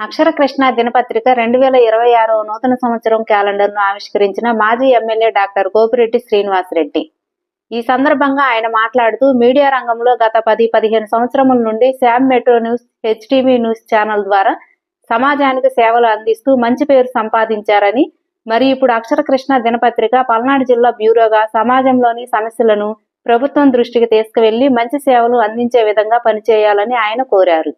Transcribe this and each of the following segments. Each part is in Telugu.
అక్షర కృష్ణ దినపత్రిక 2026 నూతన సంవత్సరం క్యాలెండర్ను ఆవిష్కరించిన మాజీ ఎమ్మెల్యే డాక్టర్ గోపిరెడ్డి శ్రీనివాసరెడ్డి. ఈ సందర్భంగా ఆయన మాట్లాడుతూ మీడియా రంగంలో గత 10-15 సంవత్సరముల నుండి Sam metro news, HTV news channel ద్వారా సమాజానికి సేవలు అందిస్తూ మంచి పేరు సంపాదించారని, మరి ఇప్పుడు అక్షర కృష్ణ దినపత్రిక పల్నాడు జిల్లా బ్యూరోగా సమాజంలోని సమస్యలను ప్రభుత్వం దృష్టికి తీసుకువెళ్లి మంచి సేవలు అందించే విధంగా పనిచేయాలని ఆయన కోరారు.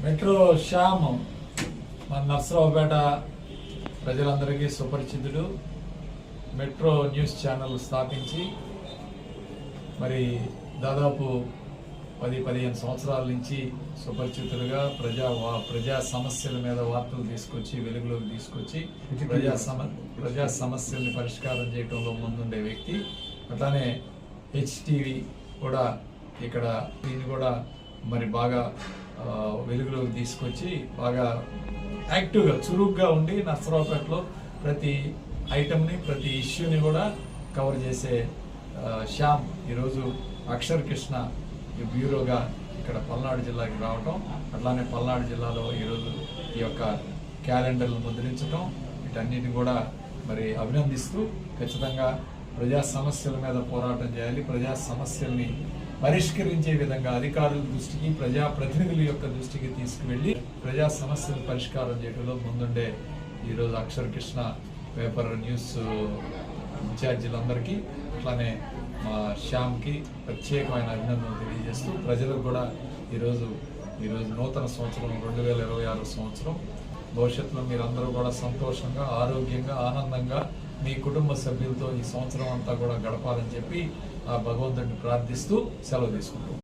మెట్రో శ్యామ్ మన నర్సరావుపేట ప్రజలందరికీ సుపరిచితుడు. మెట్రో న్యూస్ ఛానల్ స్థాపించి మరి దాదాపు 10-15 సంవత్సరాల నుంచి సుపరిచితులుగా ప్రజా సమస్యల మీద వార్తలు తీసుకొచ్చి వెలుగులోకి తీసుకొచ్చి ప్రజా సమస్యల్ని పరిష్కారం చేయడంలో ముందుండే వ్యక్తి. అట్లానే హెచ్టీవీ కూడా ఇక్కడ దీన్ని కూడా మరి బాగా వెలుగులోకి తీసుకొచ్చి బాగా యాక్టివ్గా చురుగ్గా ఉండి నర్సరావుపేటలో ప్రతి ఐటమ్ని ప్రతి ఇష్యూని కూడా కవర్ చేసే శ్యామ్ ఈరోజు అక్షర కృష్ణ బ్యూరోగా ఇక్కడ పల్నాడు జిల్లాకి రావటం, అట్లానే పల్నాడు జిల్లాలో ఈరోజు ఈ యొక్క క్యాలెండర్లు ముద్రించడం, వీటన్నిటిని కూడా మరి అభినందిస్తూ ఖచ్చితంగా ప్రజా సమస్యల మీద పోరాటం చేయాలి. ప్రజా సమస్యల్ని పరిష్కరించే విధంగా అధికారుల దృష్టికి, ప్రజాప్రతినిధుల యొక్క దృష్టికి తీసుకువెళ్ళి ప్రజా సమస్యలు పరిష్కారం చేయడంలో ముందుండే ఈరోజు అక్షర కృష్ణ పేపర్ న్యూస్ ఇన్ఛార్జీలందరికీ అట్లానే మా శ్యామ్కి ప్రత్యేకమైన అభినందనలు తెలియజేస్తూ ప్రజలకు కూడా ఈరోజు నూతన సంవత్సరం 2026 సంవత్సరం భవిష్యత్తులో మీరందరూ కూడా సంతోషంగా, ఆరోగ్యంగా, ఆనందంగా మీ కుటుంబ సభ్యులతో ఈ సంవత్సరం అంతా కూడా గడపాలని చెప్పి ఆ భగవంతుడిని ప్రార్థిస్తూ సెలవు తీసుకుంటాం.